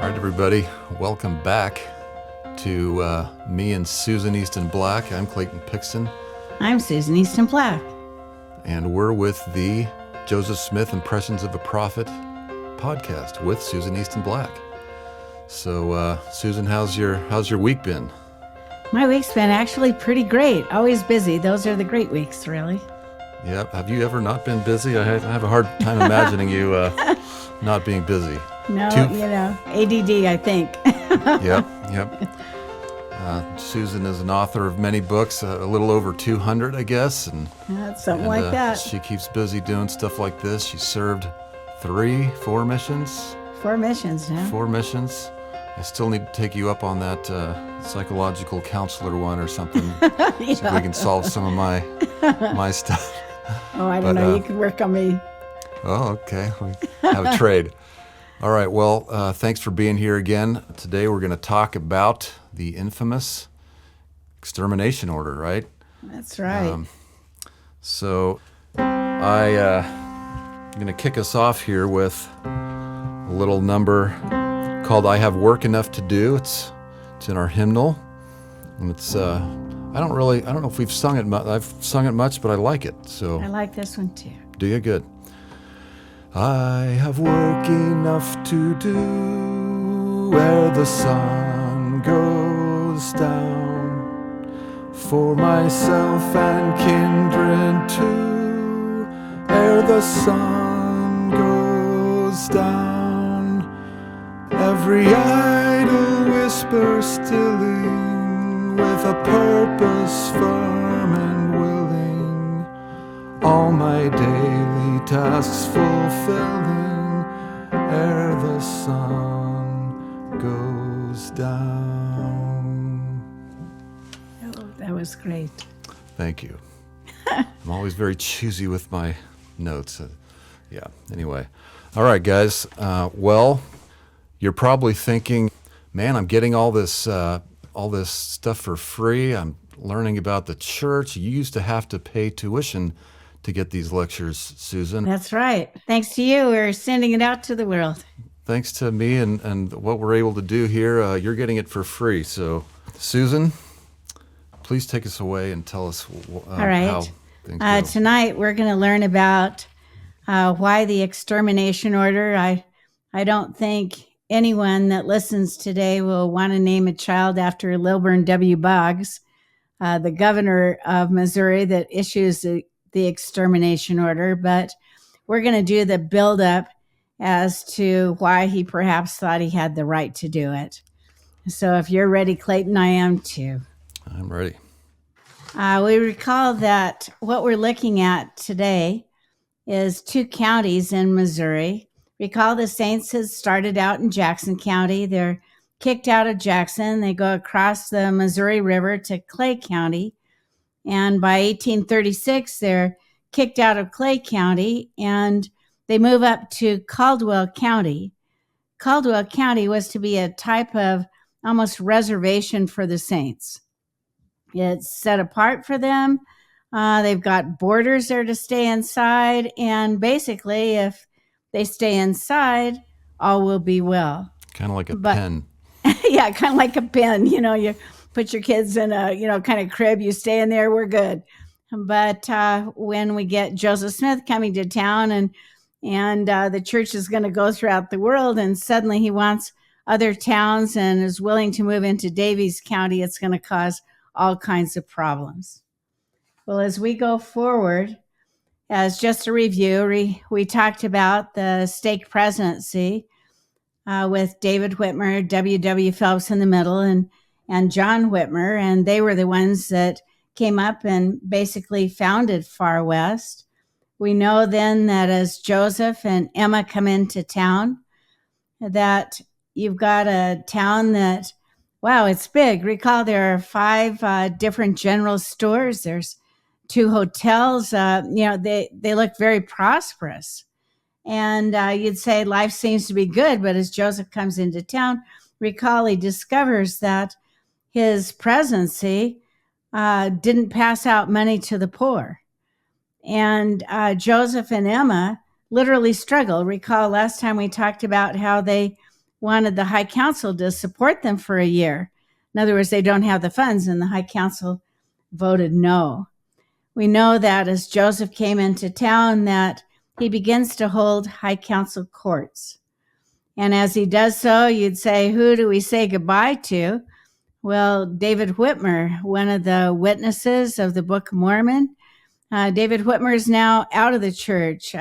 All right, everybody, welcome back to me and Susan Easton Black. I'm Clayton Pixton. I'm Susan Easton Black. And we're with the Joseph Smith Impressions of a Prophet podcast with Susan Easton Black. So, Susan, how's your week been? My week's been actually pretty great. Always busy. Those are the great weeks, really. Yeah. Have you ever not been busy? I have a hard time imagining you not being busy. No, ADD, I think. Yep. Susan is an author of many books, a little over 200, I guess. Something like that. She keeps busy doing stuff like this. She served 4 missions. 4 missions now. 4 missions. I still need to take you up on that psychological counselor one or something, so we can solve some of my stuff. Oh, I don't know. You could work on me. Oh, okay. We have a trade. All right. Well, thanks for being here again. Today we're going to talk about the infamous Extermination Order, right? That's right. So I'm going to kick us off here with a little number called "I Have Work Enough to Do." It's in our hymnal, and it's I don't know if we've sung it. I've sung it much, but I like it. So I like this one too. Do you? Good. I have work enough to do where the sun goes down, for myself and kindred too, ere the sun goes down. Every idle whisper stilling, with a purpose firm and willing, all my daily tasks fulfilling, ere the sun goes down. Oh, that was great. Thank you. I'm always very choosy with my notes. Anyway. All right, guys. Well, you're probably thinking, man, I'm getting all this stuff for free. I'm learning about the church. You used to have to pay tuition to get these lectures, Susan. That's right. Thanks to you, we're sending it out to the world. Thanks to me and what we're able to do here, you're getting it for free. So, Susan, please take us away and tell us all right. How things go. Tonight, we're going to learn about why the Extermination Order. I don't think anyone that listens today will want to name a child after Lilburn W. Boggs, the governor of Missouri that issues the Extermination Order, but we're going to do the build-up as to why he perhaps thought he had the right to do it. So if you're ready, Clayton, I am too. I'm ready. We recall that what we're looking at today is 2 counties in Missouri. Recall the Saints had started out in Jackson County. They're kicked out of Jackson. They go across the Missouri River to Clay County. And by 1836, they're kicked out of Clay County and they move up to Caldwell County. Caldwell County was to be a type of almost reservation for the Saints. It's set apart for them. They've got borders there to stay inside. And basically, if they stay inside, all will be well. Kind of like a pen. Yeah, kind of like a pen. You put your kids in a, kind of crib, you stay in there, we're good. But when we get Joseph Smith coming to town and the church is going to go throughout the world, and suddenly he wants other towns and is willing to move into Daviess County, it's going to cause all kinds of problems. Well, as we go forward, as just a review, we talked about the stake presidency with David Whitmer, W.W. Phelps in the middle, and John Whitmer, and they were the ones that came up and basically founded Far West. We know then that as Joseph and Emma come into town, that you've got a town that, wow, it's big. Recall there are 5 different general stores. There's 2 hotels. They look very prosperous. And you'd say life seems to be good, but as Joseph comes into town, recall he discovers that his presidency didn't pass out money to the poor. And Joseph and Emma literally struggle. Recall last time we talked about how they wanted the High Council to support them for a year. In other words, they don't have the funds, and the High Council voted no. We know that as Joseph came into town, that he begins to hold High Council courts. And as he does so, you'd say, who do we say goodbye to? Well, David Whitmer, one of the witnesses of the Book of Mormon. David Whitmer is now out of the church.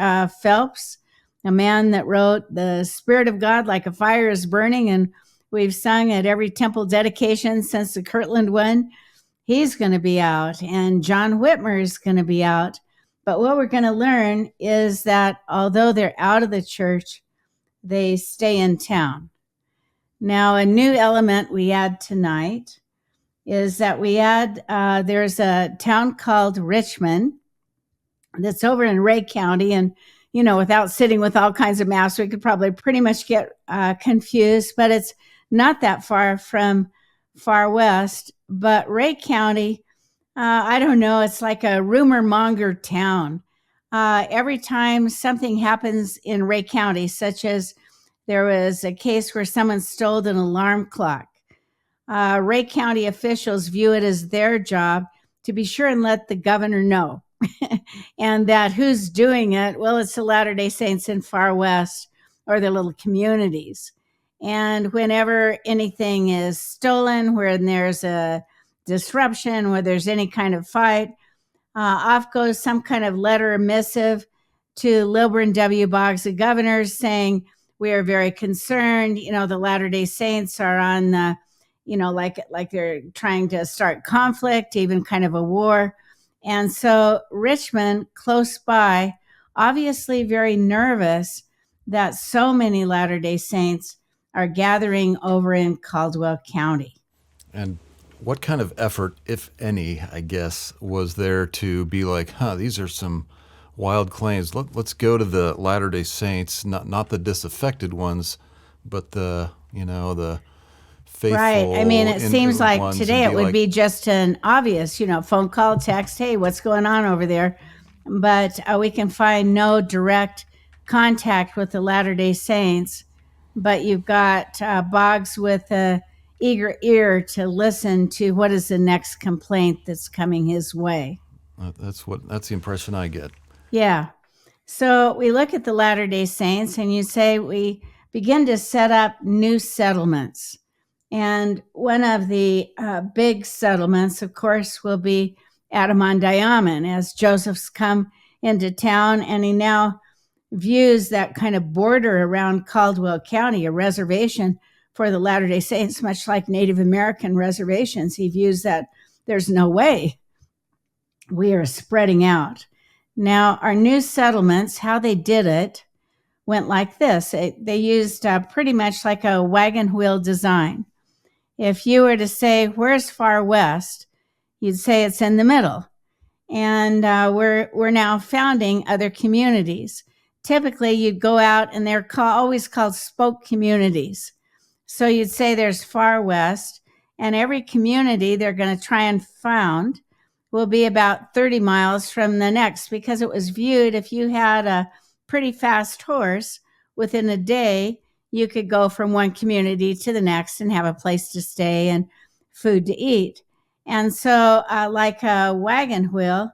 Phelps, a man that wrote "The Spirit of God like a fire is burning," and we've sung at every temple dedication since the Kirtland one, he's going to be out. And John Whitmer is going to be out. But what we're going to learn is that although they're out of the church, they stay in town. Now, a new element we add tonight is that we add, there's a town called Richmond that's over in Ray County. And, without sitting with all kinds of maps, we could probably pretty much get confused, but it's not that far from far west. But Ray County, I don't know, it's like a rumor monger town. Every time something happens in Ray County, such as there was a case where someone stole an alarm clock, Ray County officials view it as their job to be sure and let the governor know. And that who's doing it? Well, it's the Latter-day Saints in Far West or their little communities. And whenever anything is stolen, where there's a disruption, where there's any kind of fight, off goes some kind of letter or missive to Lilburn W. Boggs, the governor, saying, we are very concerned. The Latter-day Saints are on the, like they're trying to start conflict, even kind of a war. And so Richmond, close by, obviously very nervous that so many Latter-day Saints are gathering over in Caldwell County. And what kind of effort, if any, I guess, was there to be like, these are some wild claims. Let's go to the Latter-day Saints, not the disaffected ones, but the faithful. Right. I mean, it seems like today it would be just an obvious, phone call, text, hey, what's going on over there? But we can find no direct contact with the Latter-day Saints. But you've got Boggs with a eager ear to listen to what is the next complaint that's coming his way. That's the impression I get. Yeah. So we look at the Latter-day Saints and you say we begin to set up new settlements. And one of the big settlements, of course, will be Adam-on-Diamond, as Joseph's come into town and he now views that kind of border around Caldwell County, a reservation for the Latter-day Saints, much like Native American reservations. He views that there's no way we are spreading out. Now, our new settlements, how they did it, went like this. They used pretty much like a wagon wheel design. If you were to say, where's Far West? You'd say it's in the middle. And we're now founding other communities. Typically, you'd go out and they're always called spoke communities. So you'd say there's Far West, and every community they're going to try and found will be about 30 miles from the next, because it was viewed if you had a pretty fast horse, within a day, you could go from one community to the next and have a place to stay and food to eat. And so like a wagon wheel,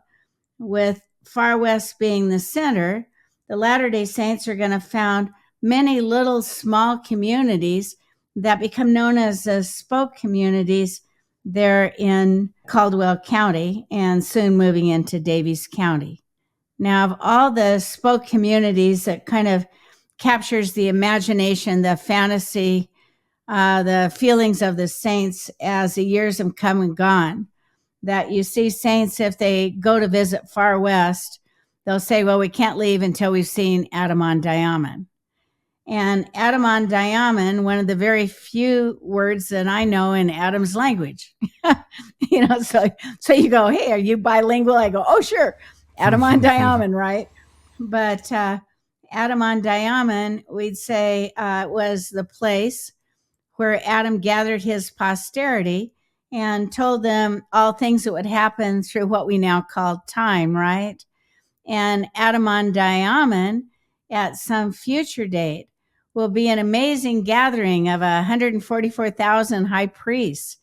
with Far West being the center, the Latter-day Saints are going to found many little small communities that become known as the spoke communities. They're in Caldwell County and soon moving into Daviess County. Now, of all the spoke communities that kind of captures the imagination, the fantasy, the feelings of the saints as the years have come and gone, that you see saints, if they go to visit Far West, they'll say, well, we can't leave until we've seen Adam-on-Diamond. And Adam-on-Diamond, one of the very few words that I know in Adam's language. So you go, hey, are you bilingual? I go, oh, sure, Adam-on-Diamond, right? But Adam-on-Diamond, we'd say, was the place where Adam gathered his posterity and told them all things that would happen through what we now call time, right? And Adam-on-Diamond, at some future date, will be an amazing gathering of 144,000 high priests.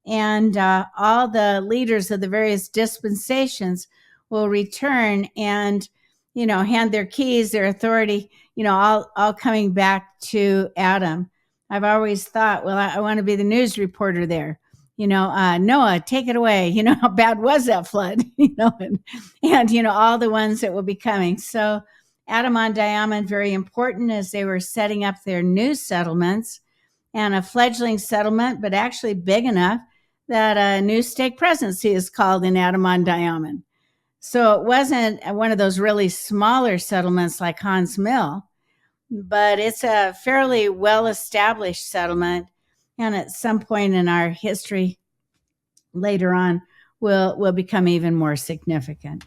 And all the leaders of the various dispensations will return and, hand their keys, their authority, all coming back to Adam. I've always thought, well, I want to be the news reporter there. Noah, take it away. How bad was that flood? And all the ones that will be coming. So Adam on Diamond, very important as they were setting up their new settlements, and a fledgling settlement, but actually big enough that a new stake presidency is called in Adam on Diamond. So it wasn't one of those really smaller settlements like Hans Mill, but it's a fairly well-established settlement. And at some point in our history later on, will become even more significant.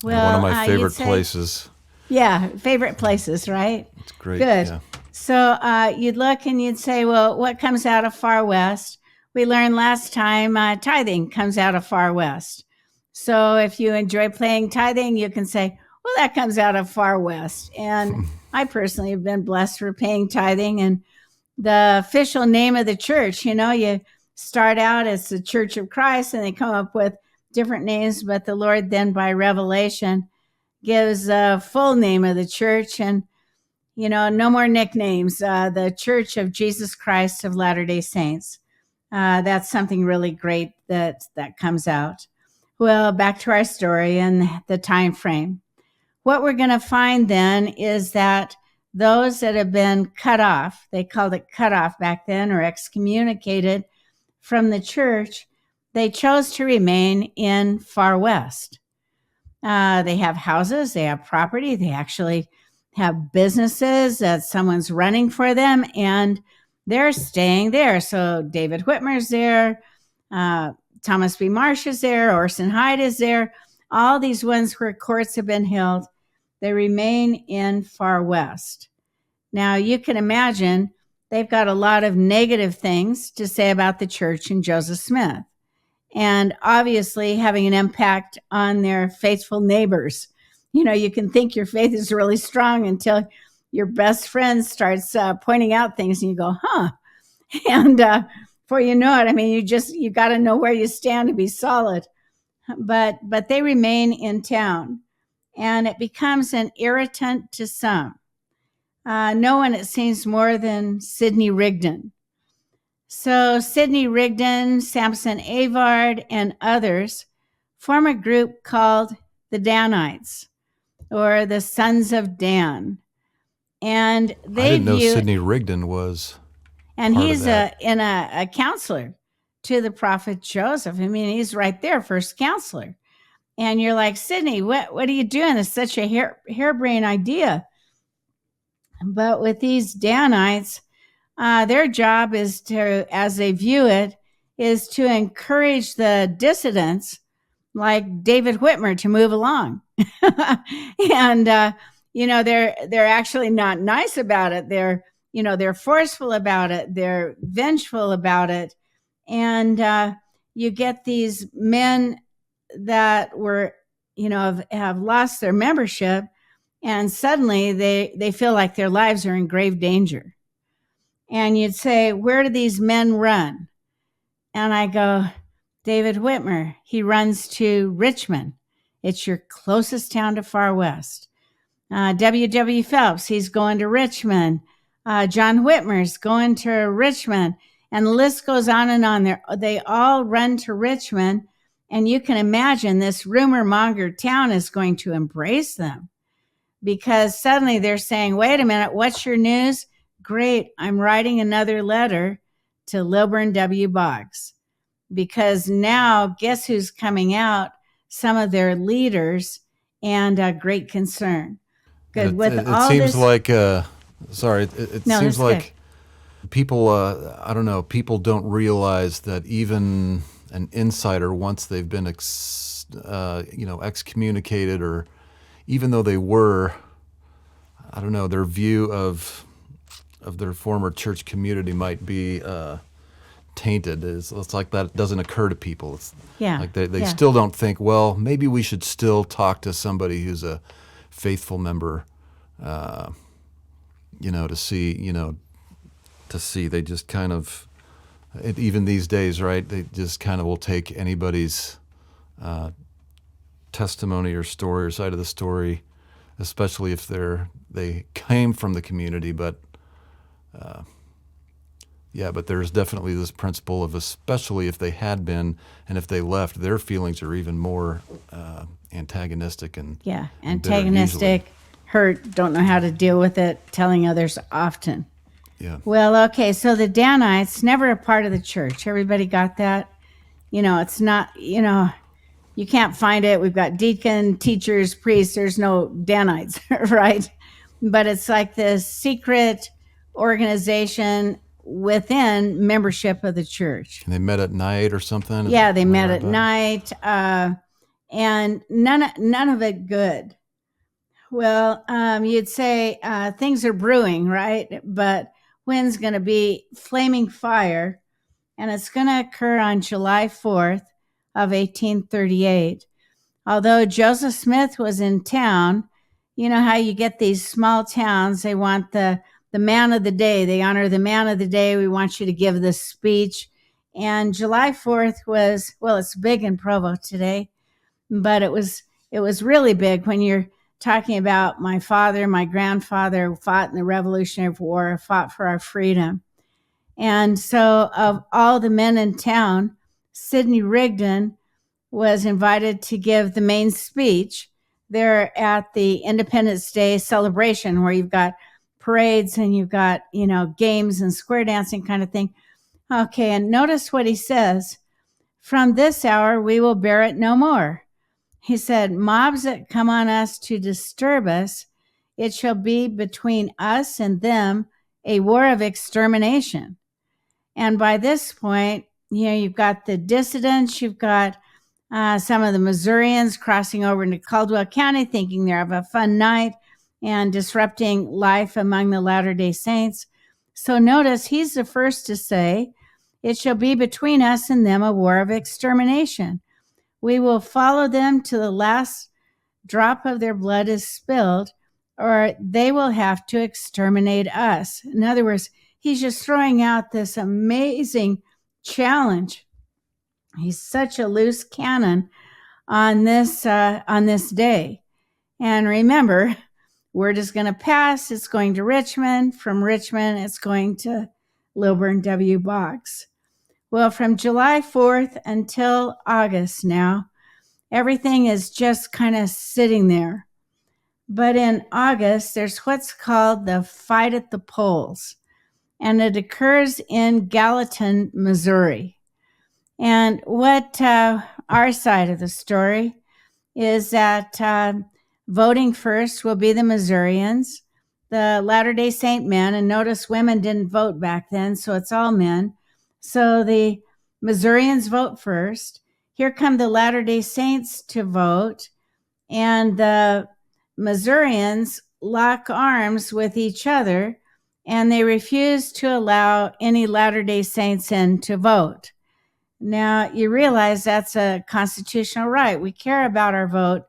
Well, one of my favorite places. Yeah, favorite places, right? It's great. Good. Yeah. So you'd look and you'd say, well, what comes out of Far West? We learned last time tithing comes out of Far West. So if you enjoy playing tithing, you can say, well, that comes out of Far West. And I personally have been blessed for paying tithing. And the official name of the church, you start out as the Church of Christ, and they come up with different names. But the Lord then, by revelation, gives the full name of the church. And no more nicknames. The Church of Jesus Christ of Latter-day Saints. That's something really great that comes out. Well, back to our story and the time frame. What we're going to find then is that those that have been cut off, they called it cut off back then, or excommunicated from the church, they chose to remain in Far West. They have houses, they have property, they actually have businesses that someone's running for them, and they're staying there. So David Whitmer's there, Thomas B. Marsh is there, Orson Hyde is there. All these ones where courts have been held, they remain in Far West. Now, you can imagine they've got a lot of negative things to say about the church and Joseph Smith, and obviously having an impact on their faithful neighbors. You can think your faith is really strong until your best friend starts pointing out things and you go, huh? And before you know it, you got to know where you stand to be solid. But they remain in town, and it becomes an irritant to some. No one, it seems, more than Sidney Rigdon. So Sidney Rigdon, Samson Avard, and others form a group called the Danites, or the Sons of Dan. And they I didn't know Sidney Rigdon was. And he's a counselor to the prophet Joseph. He's right there, first counselor. And you're like, Sidney, what are you doing? It's such a harebrained idea. But with these Danites, their job is to, as they view it, is to encourage the dissidents like David Whitmer to move along. And, they're actually not nice about it. They're forceful about it. They're vengeful about it. And you get these men that were, have lost their membership, and suddenly they feel like their lives are in grave danger. And you'd say, where do these men run? And I go, David Whitmer, he runs to Richmond. It's your closest town to Far West. W.W. Phelps, he's going to Richmond. John Whitmer's going to Richmond. And the list goes on and on. They all run to Richmond. And you can imagine this rumor monger town is going to embrace them, because suddenly they're saying, wait a minute, what's your news? Great, I'm writing another letter to Lilburn W. Boggs, because now guess who's coming out? Some of their leaders, and great concern. Good. It seems like, it seems like people, I don't know, people don't realize that even an insider, once they've been excommunicated, or even though they were, I don't know, their view of their former church community might be tainted. It's like that doesn't occur to people. Like they still don't think, well, maybe we should still talk to somebody who's a faithful member. to see they just kind of, even these days, right? They just kind of will take anybody's testimony or story or side of the story, especially if they came from the community. But but there's definitely this principle of, especially if they had been and if they left, their feelings are even more antagonistic and bitter, antagonistic, hurt, don't know how to deal with it, telling others often. Yeah. Well, okay, so the Danites, never a part of the church. Everybody got that? It's not, you can't find it. We've got deacon, teachers, priests. There's no Danites, right? But it's like this secret organization within membership of the church. And they met at night or something? Yeah, they met at night, and none of it good. Well, you'd say things are brewing, right? But when's going to be flaming fire? And it's going to occur on July 4th of 1838. Although Joseph Smith was in town, you know how you get these small towns, they want the man of the day. They honor the man of the day. We want you to give this speech. And July 4th was, well, it's big in Provo today, but it was really big when you're talking about my father, my grandfather fought in the Revolutionary War, fought for our freedom. And so of all the men in town, Sidney Rigdon was invited to give the main speech there at the Independence Day celebration, where you've got parades and you've got, games and square dancing kind of thing. Okay, and notice what he says. From this hour, we will bear it no more. He said, mobs that come on us to disturb us, it shall be between us and them a war of extermination. And by this point, you've got the dissidents, you've got some of the Missourians crossing over into Caldwell County, thinking they're having a fun night and disrupting life among the Latter-day Saints. So notice he's the first to say, it shall be between us and them a war of extermination. We will follow them to the last drop of their blood is spilled, or they will have to exterminate us. In other words, he's just throwing out this amazing challenge. He's such a loose cannon on this day. And remember, word is going to pass. It's going to Richmond. From Richmond, it's going to Lilburn W. Boggs. Well, from July 4th until August now, everything is just kind of sitting there. But in August, there's what's called the Fight at the Polls, and it occurs in Gallatin, Missouri. And what our side of the story is that voting first will be the Missourians, the Latter-day Saint men, and notice women didn't vote back then, so it's all men. So the Missourians vote first. Here come the Latter-day Saints to vote, and the Missourians lock arms with each other, and they refuse to allow any Latter-day Saints in to vote. Now, you realize that's a constitutional right. We care about our vote.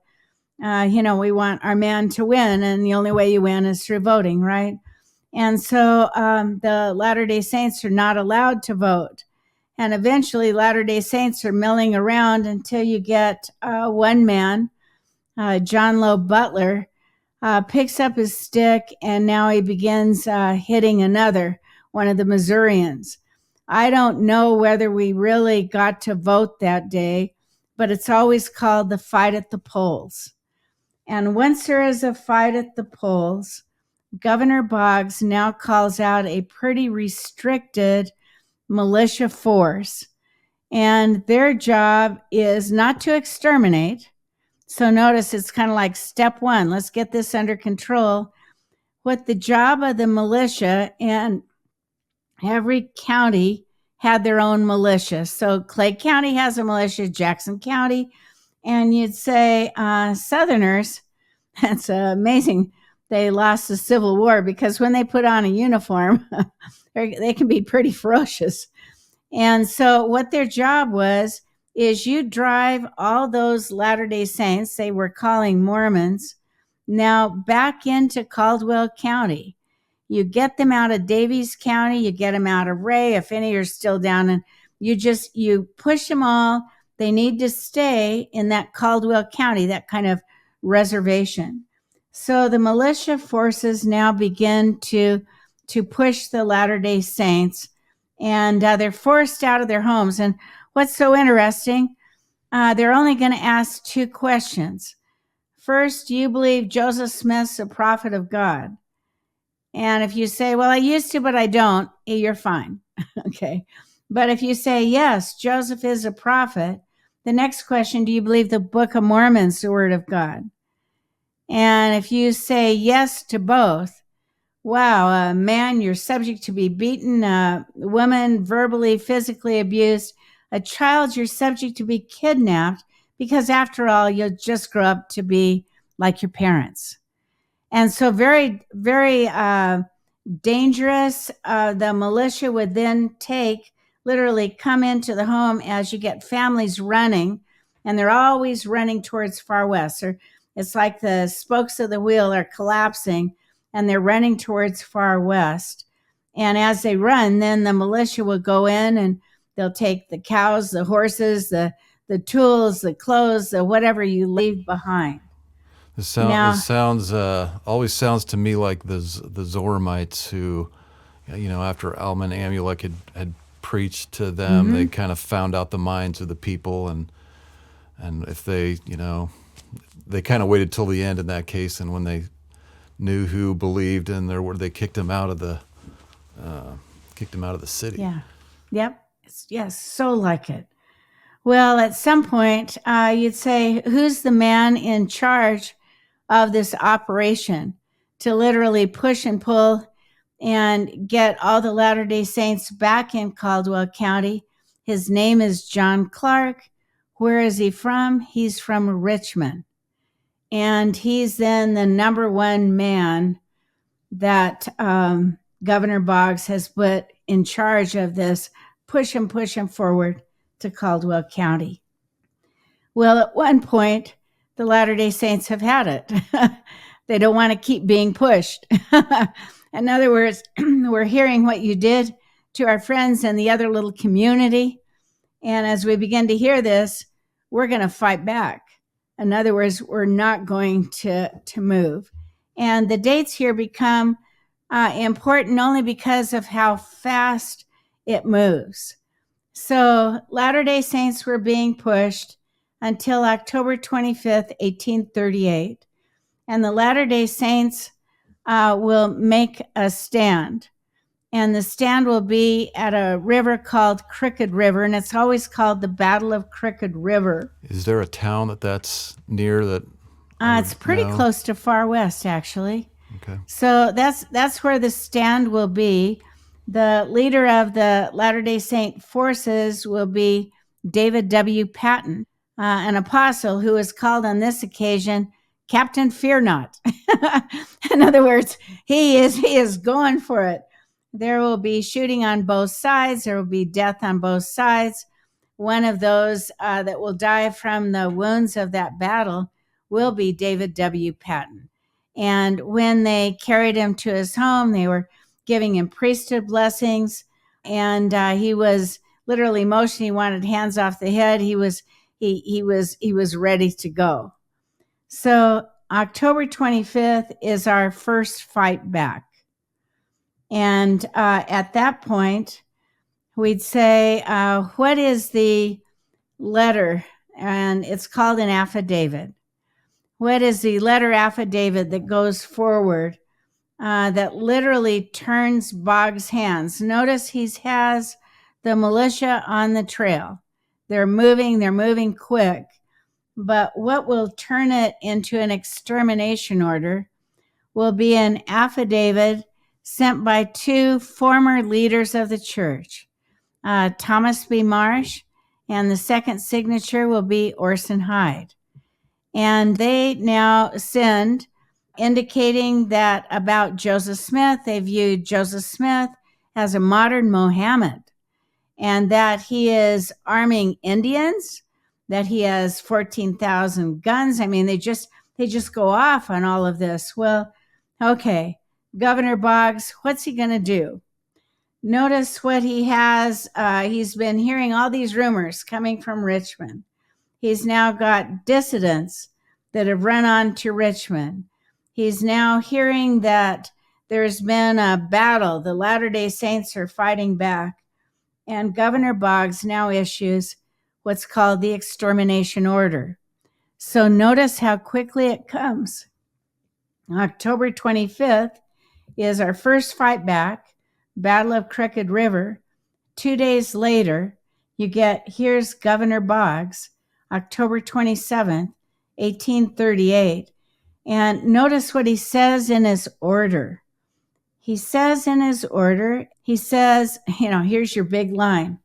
We want our man to win, and the only way you win is through voting, right? And so the Latter-day Saints are not allowed to vote. And eventually, Latter-day Saints are milling around until you get one man, John Lowe Butler, picks up his stick, and now he begins hitting another, one of the Missourians. I don't know whether we really got to vote that day, but it's always called the Fight at the Polls. And once there is a fight at the polls, Governor Boggs now calls out a pretty restricted militia force. And their job is not to exterminate. So notice it's kind of like step one. Let's get this under control. What the job of the militia, and every county had their own militia. So Clay County has a militia, Jackson County, and you'd say Southerners, that's amazing. They lost the Civil War because when they put on a uniform, they can be pretty ferocious. And so what their job was is you drive all those Latter-day Saints, they were calling Mormons, now back into Caldwell County. You get them out of Davies County, you get them out of Ray, if any are still down, and you push them all. They need to stay in that Caldwell County, that kind of reservation. So the militia forces now begin to push the Latter-day Saints, and they're forced out of their homes. And what's so interesting, they're only going to ask two questions. First, do you believe Joseph Smith's a prophet of God? And if you say, well, I used to, but I don't, you're fine. Okay. But if you say, yes, Joseph is a prophet, the next question, do you believe the Book of Mormon is the word of God? And if you say yes to both, wow, man, you're subject to be beaten, a woman verbally, physically abused, a child, you're subject to be kidnapped, because after all, you'll just grow up to be like your parents. And so very, very dangerous. The militia would then literally come into the home as you get families running, and they're always running towards far west. Or it's like the spokes of the wheel are collapsing, and they're running towards far west. And as they run, then the militia will go in and they'll take the cows, the horses, the tools, the clothes, the whatever you leave behind. This sounds always sounds to me like the Zoramites who, after Alman Amulek had preached to them, they kind of found out the minds of the people, and if they kind of waited till the end in that case, and when they knew who believed in their word, they kicked them out of the city. Yeah. Yep. Yes. So like it. Well, at some point, you'd say, who's the man in charge of this operation to literally push and pull and get all the Latter-day Saints back in Caldwell County? His name is John Clark. Where is he from? He's from Richmond. And he's then the number one man that Governor Boggs has put in charge of this push him forward to Caldwell County. Well, at one point, the Latter-day Saints have had it. They don't want to keep being pushed. In other words, we're hearing what you did to our friends in the other little community. And as we begin to hear this, we're going to fight back. In other words, we're not going to move. And the dates here become important only because of how fast it moves. So Latter-day Saints were being pushed until October 25th, 1838. And the Latter-day Saints will make a stand. And the stand will be at a river called Crooked River, and it's always called the Battle of Crooked River. Is there a town that's near that? It's pretty close to Far West, actually. Okay. So that's where the stand will be. The leader of the Latter-day Saint forces will be David W. Patton, an apostle who is called on this occasion Captain Fear Not. In other words, he is going for it. There will be shooting on both sides. There will be death on both sides. One of those that will die from the wounds of that battle will be David W. Patton. And when they carried him to his home, they were giving him priesthood blessings. And he was literally motioning. He wanted hands off the head. He was ready to go. So October 25th is our first fight back. And at that point, we'd say, what is the letter? And it's called an affidavit. What is the letter affidavit that goes forward that literally turns Boggs' hands? Notice he has the militia on the trail. They're moving quick. But what will turn it into an extermination order will be an affidavit sent by two former leaders of the church, Thomas B. Marsh, and the second signature will be Orson Hyde. And they now send indicating that about Joseph Smith, they viewed Joseph Smith as a modern Mohammed, and that he is arming Indians, that he has 14,000 guns. I mean, they just go off on all of this. Well, okay, Governor Boggs, what's he going to do? Notice what he has. He's been hearing all these rumors coming from Richmond. He's now got dissidents that have run on to Richmond. He's now hearing that there's been a battle. The Latter-day Saints are fighting back. And Governor Boggs now issues what's called the Extermination Order. So notice how quickly it comes. October 25th is our first fight back, Battle of Crooked River. 2 days later, you get, here's Governor Boggs, October 27th, 1838. And notice what he says in his order. He says, here's your big line,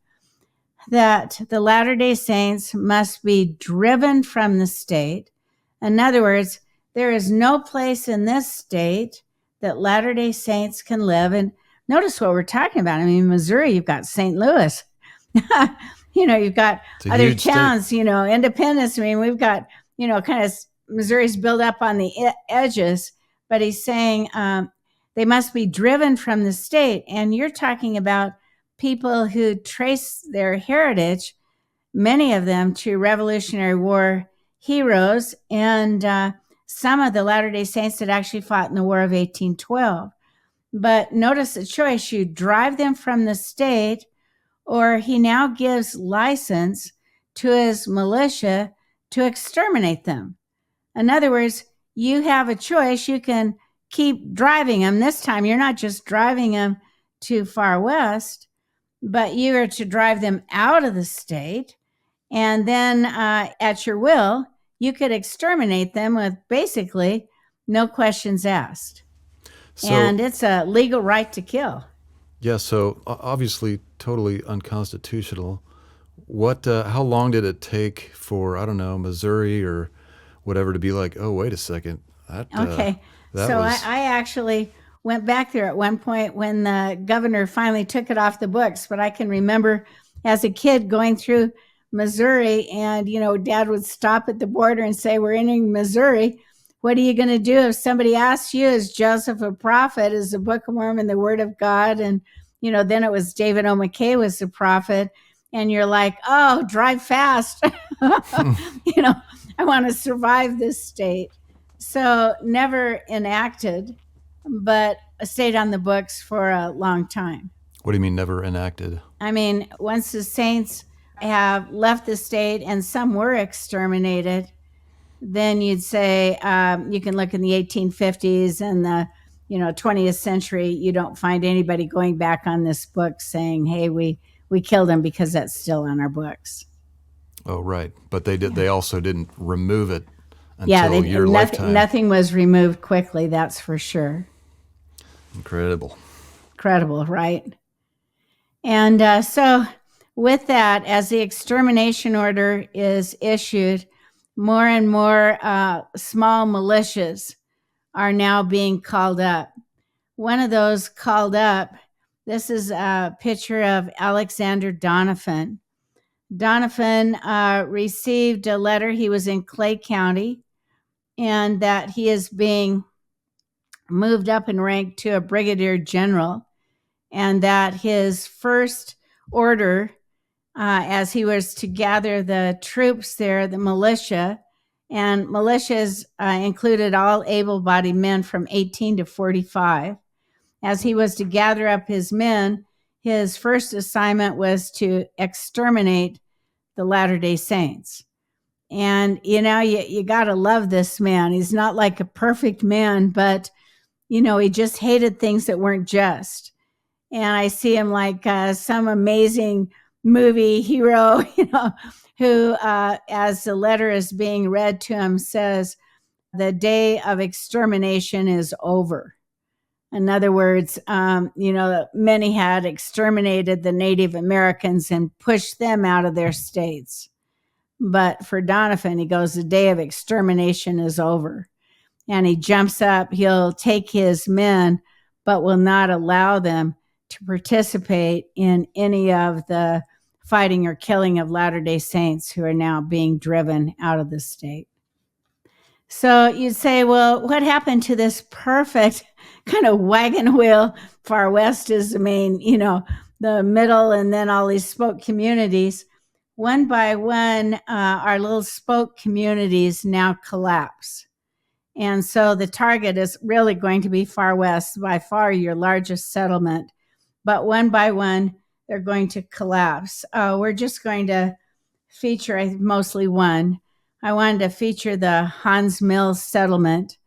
that the Latter-day Saints must be driven from the state. In other words, there is no place in this state that Latter-day Saints can live. And notice what we're talking about. I mean, Missouri, you've got St. Louis. You've got other towns, Independence. I mean, we've got, kind of Missouri's built up on the edges. But he's saying they must be driven from the state. And you're talking about people who trace their heritage, many of them to Revolutionary War heroes, and some of the Latter-day Saints that actually fought in the War of 1812. But notice the choice. You drive them from the state, or he now gives license to his militia to exterminate them. In other words, you have a choice. You can keep driving them. This time, you're not just driving them to far west, but you are to drive them out of the state. And then at your will, you could exterminate them with basically no questions asked. And it's a legal right to kill. Yeah, so obviously totally unconstitutional. How long did it take for, I don't know, Missouri or whatever to be like, oh, wait a second. I actually went back there at one point when the governor finally took it off the books. But I can remember as a kid going through Missouri, and, Dad would stop at the border and say, we're entering Missouri. What are you going to do if somebody asks you, is Joseph a prophet? Is the Book of Mormon the word of God? And, then it was David O. McKay was the prophet. And you're like, oh, drive fast. I want to survive this state. So never enacted, but stayed on the books for a long time. What do you mean never enacted? I mean, once the Saints have left the state and some were exterminated, then you'd say you can look in the 1850s and the 20th century. You don't find anybody going back on this book saying, hey, we killed him, because that's still on our books. Oh, right. But they did. Yeah. They also didn't remove it until your lifetime. Nothing was removed quickly, that's for sure. Incredible, right? And so with that, as the extermination order is issued, more and more small militias are now being called up. One of those called up, this is a picture of Alexander Donovan. Donovan received a letter. He was in Clay County, and that he is being moved up in rank to a brigadier general, and that his first order, as he was to gather the troops there, the militia, and militias included all able-bodied men from 18 to 45. As he was to gather up his men, his first assignment was to exterminate the Latter-day Saints. And, you got to love this man. He's not like a perfect man, but, he just hated things that weren't just. And I see him like some amazing movie hero, who, as the letter is being read to him, says, the day of extermination is over. In other words, many had exterminated the Native Americans and pushed them out of their states. But for Donovan, he goes, the day of extermination is over. And he jumps up, he'll take his men, but will not allow them to participate in any of the fighting or killing of Latter-day Saints who are now being driven out of the state. So you'd say, well, what happened to this perfect kind of wagon wheel. Far west is the main, the middle, and then all these spoke communities. One by one, our little spoke communities now collapse. And so the target is really going to be far west, by far your largest settlement. But one by one, they're going to collapse. We're just going to feature mostly one. I wanted to feature the Hans Mills settlement,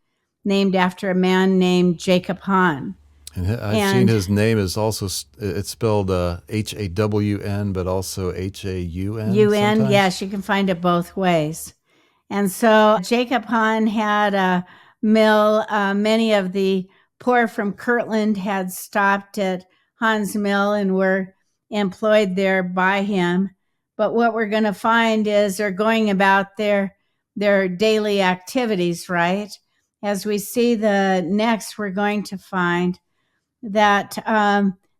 named after a man named Jacob Hahn. And I've seen his name is also, it's spelled Hawn, but also Haun. UN, yes, you can find it both ways. And so Jacob Hahn had a mill. Many of the poor from Kirtland had stopped at Hahn's mill and were employed there by him. But what we're going to find is they're going about their daily activities, right? As we see the next, we're going to find that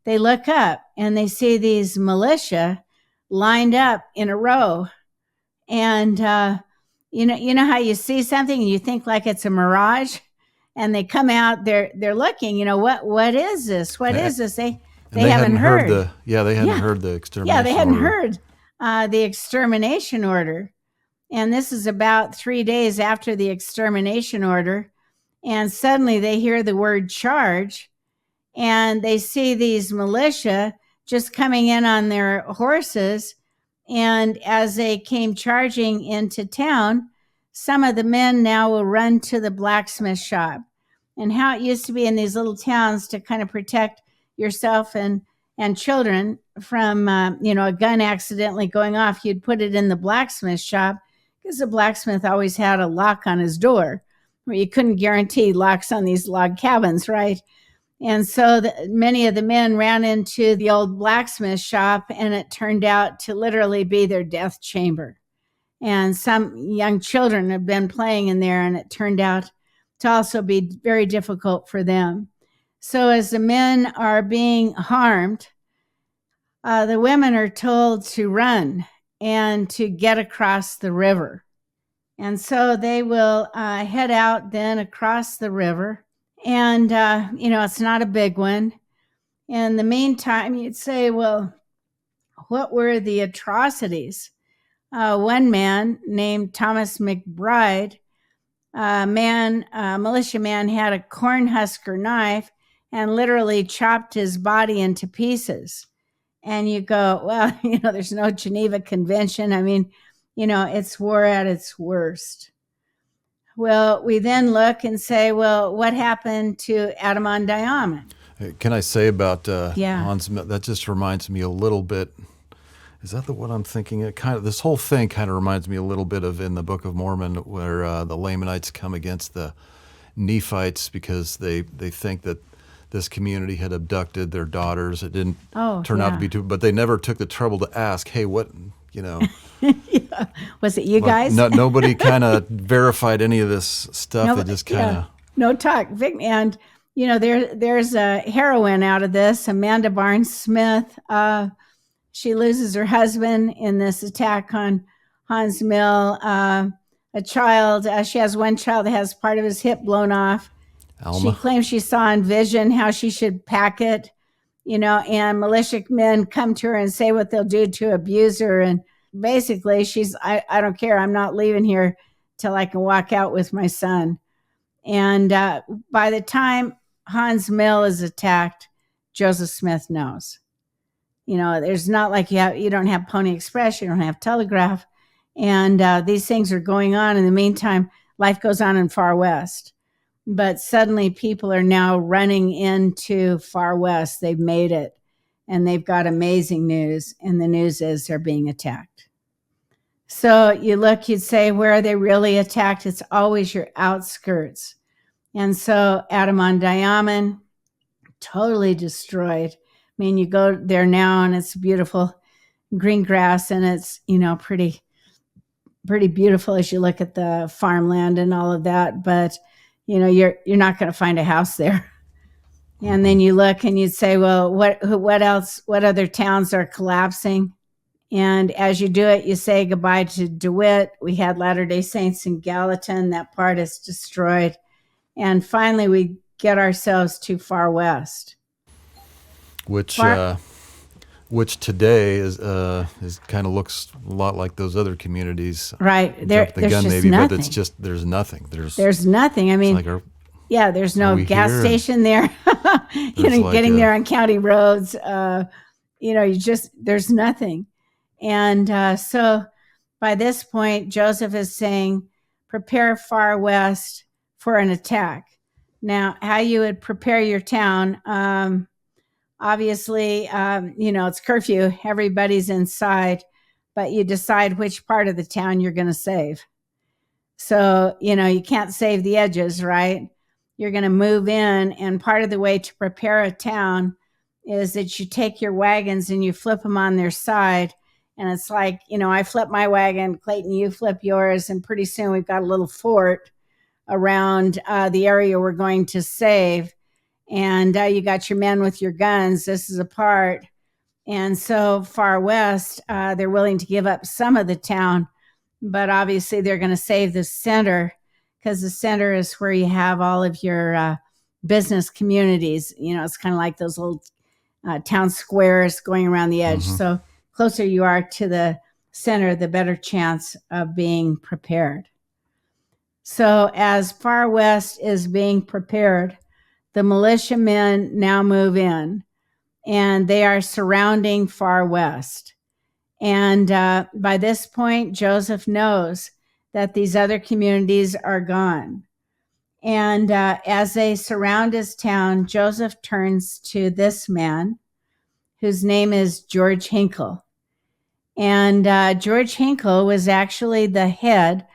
they look up and they see these militia lined up in a row. And you know how you see something and you think like it's a mirage, and they come out. They're looking. What is this? What is this? They haven't heard. They hadn't heard the extermination. Yeah, they hadn't order. heard the extermination order, and this is about 3 days after the extermination order, and suddenly they hear the word charge, and they see these militia just coming in on their horses. And as they came charging into town, some of the men now will run to the blacksmith shop. And how it used to be in these little towns to kind of protect yourself and children from, a gun accidentally going off, you'd put it in the blacksmith shop, because the blacksmith always had a lock on his door, where you couldn't guarantee locks on these log cabins, right? And so many of the men ran into the old blacksmith shop, and it turned out to literally be their death chamber. And some young children have been playing in there, and it turned out to also be very difficult for them. So as the men are being harmed, the women are told to run and to get across the river. And so they will head out then across the river. And, it's not a big one. In the meantime, you'd say, well, what were the atrocities? One man named Thomas McBride, militia man, had a cornhusker knife and literally chopped his body into pieces. And you go, well, there's no Geneva Convention. I mean, it's war at its worst. Well, we then look and say, well, what happened to Adam-on-Diamond? Can I say about Hans? That just reminds me a little bit. Is that the one I'm thinking? This whole thing kind of reminds me a little bit of in the Book of Mormon, where the Lamanites come against the Nephites because they think that this community had abducted their daughters. It didn't turn out to be true, but they never took the trouble to ask, hey, what, Was it you guys? Nobody kind of verified any of this stuff. They just kind of no talk. And there's a heroine out of this, Amanda Barnes Smith. She loses her husband in this attack on Hans Mill. A child. She has one child that has part of his hip blown off. Alma. She claims she saw in vision how she should pack it. And militia men come to her and say what they'll do to abuse her. And basically, I don't care. I'm not leaving here till I can walk out with my son. And by the time Hans Mill is attacked, Joseph Smith knows. There's not like you don't have Pony Express, you don't have Telegraph. And these things are going on. In the meantime, life goes on in Far West. But suddenly people are now running into Far West. They've made it, and they've got amazing news. And the news is they're being attacked. So you'd say, where are they really attacked? It's always your outskirts. And so Adam-on-Diamond, totally destroyed. I mean, you go there now and it's beautiful green grass, and it's, pretty beautiful as you look at the farmland and all of that. But you're not going to find a house there. And then you look and you'd say, well, what else? What other towns are collapsing? And as you do it, you say goodbye to DeWitt. We had Latter-day Saints in Gallatin. That part is destroyed. And finally, we get ourselves too far west. Which Far, which today is kind of looks a lot like those other communities. right. Jump the There's gun, just maybe, but it's nothing. just there's nothing. There's nothing. I It's mean, like yeah, there's are no we gas here? And station there. there's like Getting a there on county roads. There's nothing. And so by this point, Joseph is saying, prepare far west for an attack. Now, how you would prepare your town, obviously, it's curfew, everybody's inside, but you decide which part of the town you're going to save. So, you can't save the edges, right? You're going to move in. And part of the way to prepare a town is that you take your wagons and you flip them on their side. And it's like, I flip my wagon, Clayton, you flip yours. And pretty soon we've got a little fort around the area we're going to save. And you got your men with your guns. This is a part. And so far west, they're willing to give up some of the town, but obviously they're going to save the center because the center is where you have all of your business communities. It's kind of like those little town squares going around the edge. mm-hmm. So closer you are to the center, the better chance of being prepared. So as far west is being prepared, the militiamen now move in and they are surrounding far west. And by this point, Joseph knows that these other communities are gone. And as they surround his town, Joseph turns to this man whose name is George Hinkle. And George Hinkle was actually the head.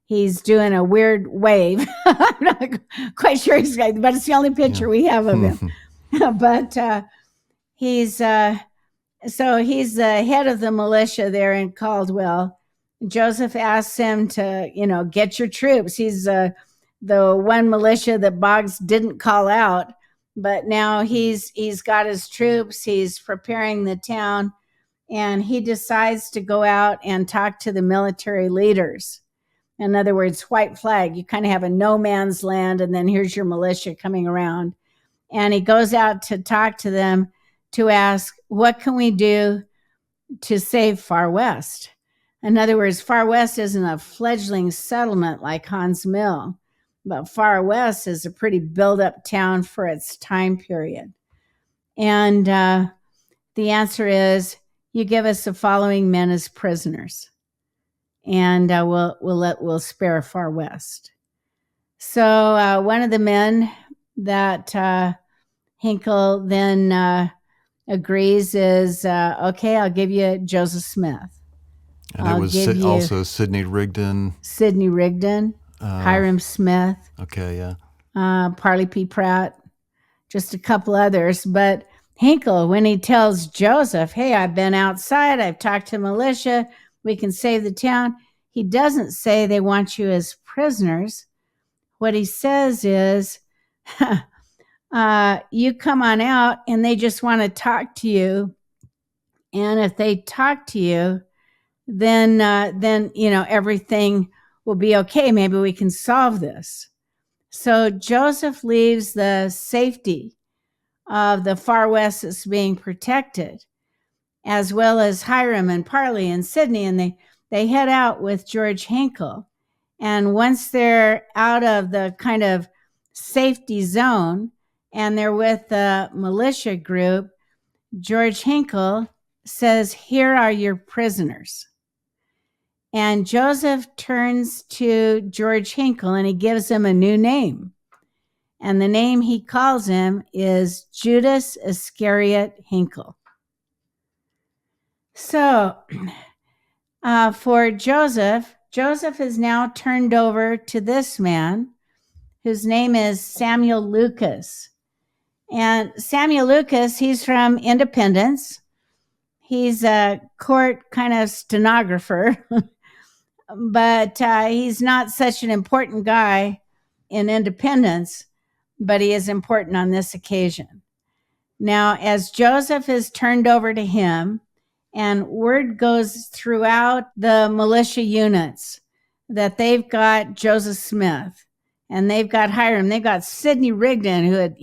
He's doing a weird wave. I'm not quite sure he's, but it's the only picture we have of him. But he's so he's the head of the militia there in Caldwell. Joseph asks him to, get your troops. He's the one militia that Boggs didn't call out, but now he's got his troops. He's preparing the town, and he decides to go out and talk to the military leaders. In other words, white flag. You kind of have a no man's land, and then here's your militia coming around. And he goes out to talk to them to ask, what can we do to save Far West? In other words, Far West isn't a fledgling settlement like Hans Mill, but Far West is a pretty built-up town for its time period. And the answer is, you give us the following men as prisoners, and we'll spare Far West. So one of the men that Hinkle then agrees is, okay, I'll give you Joseph Smith. And it was also Sidney Rigdon. Sidney Rigdon, Hiram Smith. Okay, yeah. Parley P. Pratt, just a couple others. But Hinkle, when he tells Joseph, hey, I've been outside, I've talked to militia, we can save the town, he doesn't say they want you as prisoners. What he says is, you come on out and they just want to talk to you. And if they talk to you, then everything will be okay. Maybe we can solve this. So Joseph leaves the safety of the Far West that's being protected, as well as Hiram and Parley and Sidney, and they head out with George Hinkle. And once they're out of the kind of safety zone and they're with the militia group, George Hinkle says, here are your prisoners. And Joseph turns to George Hinkle and he gives him a new name. And the name he calls him is Judas Iscariot Hinkle. So for Joseph is now turned over to this man whose name is Samuel Lucas. And Samuel Lucas, he's from Independence. He's a court kind of stenographer, but he's not such an important guy in Independence, but he is important on this occasion. Now, as Joseph is turned over to him, and word goes throughout the militia units that they've got Joseph Smith, and they've got Hiram, they've got Sidney Rigdon, who had,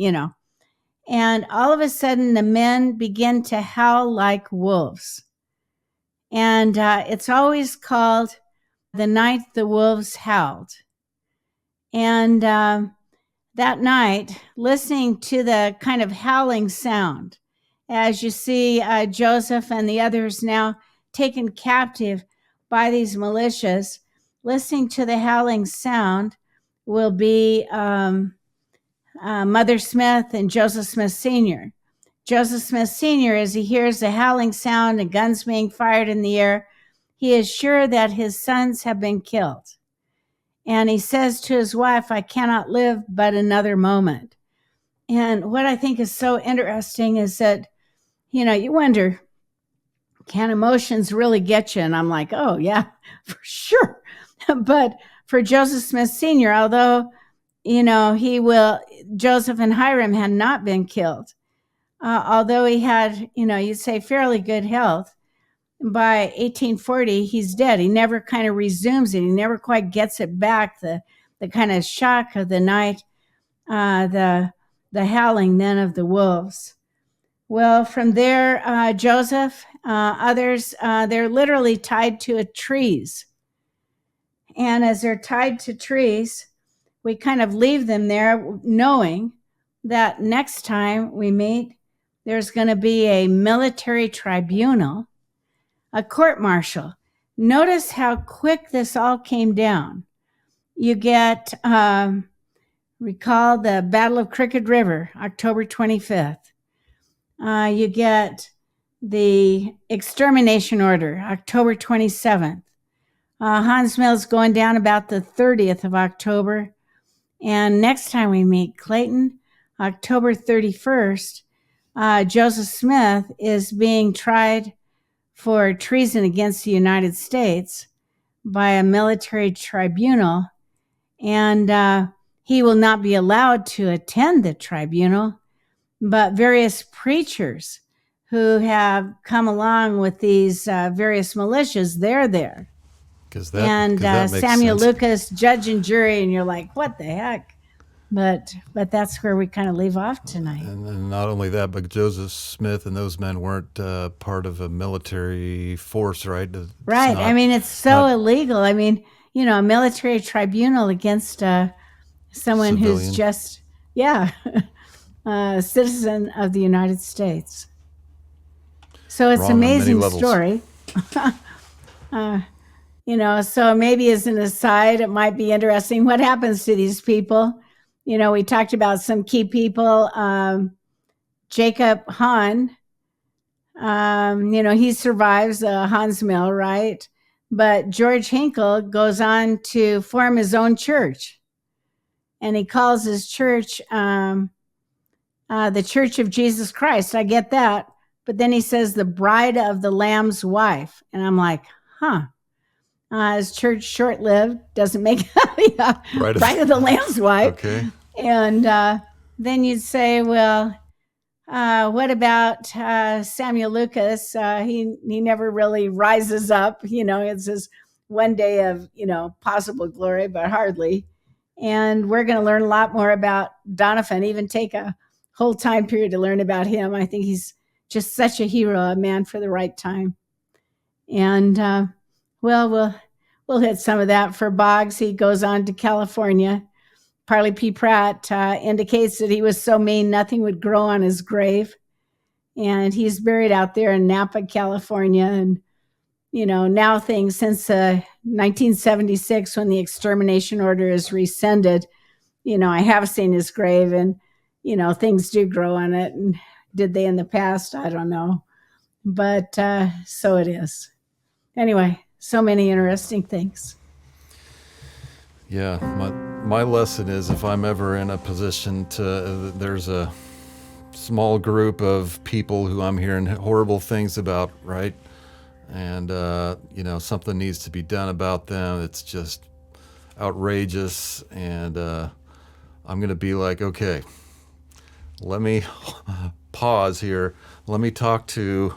and all of a sudden the men begin to howl like wolves. And it's always called the night the wolves howled. And that night, listening to the kind of howling sound, as you see Joseph and the others now taken captive by these militias, listening to the howling sound will be Mother Smith and Joseph Smith Sr. Joseph Smith Sr., as he hears the howling sound and guns being fired in the air, he is sure that his sons have been killed. And he says to his wife, I cannot live but another moment. And what I think is so interesting is that, you wonder, can emotions really get you? And I'm like, oh, yeah, for sure. But for Joseph Smith Sr., although, Joseph and Hiram had not been killed, although he had, you'd say fairly good health, by 1840, he's dead. He never kind of resumes it. He never quite gets it back, the kind of shock of the night, the howling then of the wolves. Well, from there, Joseph, others, they're literally tied to trees. And as they're tied to trees, we kind of leave them there knowing that next time we meet, there's going to be a military tribunal, a court-martial. Notice how quick this all came down. You get, recall the Battle of Crooked River, October 25th. You get the Extermination Order, October 27th. Hans Mills going down about the 30th of October. And next time we meet, Clayton, October 31st, Joseph Smith is being tried for treason against the United States by a military tribunal, and he will not be allowed to attend the tribunal, but various preachers who have come along with these various militias, they're there. And Samuel sense. Lucas, judge and jury, and you're like, what the heck? But that's where we kind of leave off tonight. And not only that, but Joseph Smith and those men weren't part of a military force, right? Right. It's so illegal. A military tribunal against someone civilian. Who's just, a citizen of the United States. So it's an amazing story. So maybe as an aside, it might be interesting. What happens to these people? We talked about some key people. Jacob Hahn, he survives Hans Mill, right? But George Hinkle goes on to form his own church. And he calls his church the Church of Jesus Christ. I get that. But then he says the Bride of the Lamb's Wife. And I'm like, his church short-lived, doesn't make Bride of the Lamb's Wife. Okay. And then you'd say, well, what about Samuel Lucas? He never really rises up. It's his one day of, possible glory, but hardly. And we're going to learn a lot more about Donovan, even take a whole time period to learn about him. I think he's just such a hero, a man for the right time. And, we'll hit some of that for Boggs. He goes on to California. Parley P. Pratt indicates that he was so mean nothing would grow on his grave. And he's buried out there in Napa, California. And, now things since 1976, when the Extermination Order is rescinded, I have seen his grave, and, things do grow on it. And did they in the past? I don't know. But so it is. Anyway, so many interesting things. Yeah, my lesson is, if I'm ever in a position there's a small group of people who I'm hearing horrible things about, right? And, something needs to be done about them. It's just outrageous. And I'm going to be like, okay, let me pause here. Let me talk to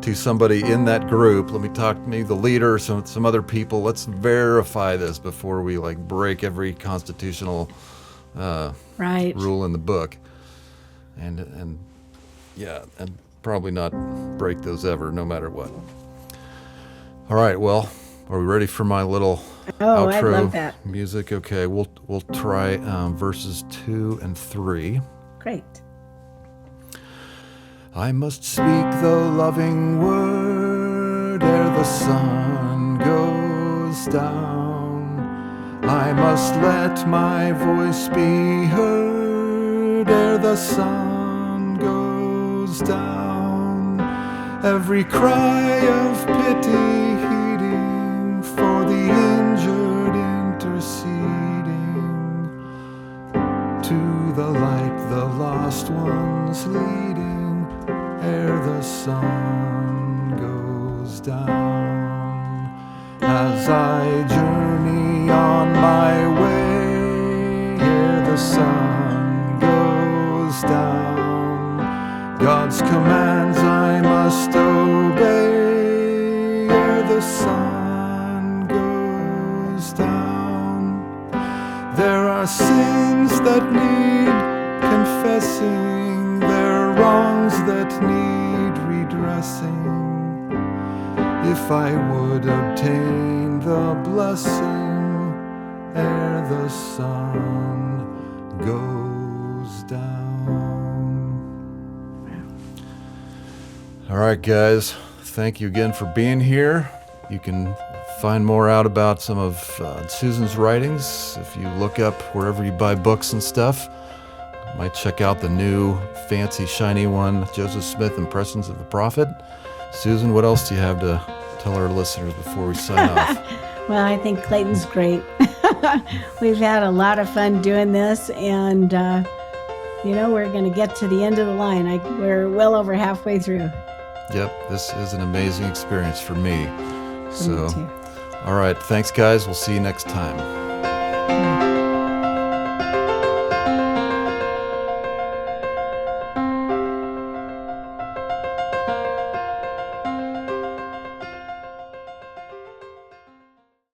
to somebody in that group. Let me talk to maybe the leader, some other people. Let's verify this before we like break every constitutional Right. rule in the book. And probably not break those ever, no matter what. All right, well, are we ready for my little Oh, outro I love that. music? Okay, we'll try verses 2 and 3. Great. I must speak the loving word ere the sun goes down. I must let my voice be heard ere the sun goes down. Every cry of pity heeding, for the injured interceding, to the light the lost ones leading, ere the sun goes down. As I journey on my way, ere the sun goes down, God's commands I must obey, ere the sun goes down. There are sins that need confessing, there are wrongs that need redressing, if I would obtain the blessing ere the sun goes down. All right, guys, thank you again for being here. You can find more out about some of Susan's writings if you look up wherever you buy books and stuff. You might check out the new fancy shiny one, Joseph Smith, Impressions of the Prophet. Susan, what else do you have to tell our listeners before we sign off? Well, I think Clayton's great. We've had a lot of fun doing this, and we're going to get to the end of the line. We're well over halfway through. Yep, this is an amazing experience for me. For me too. All right, thanks, guys. We'll see you next time.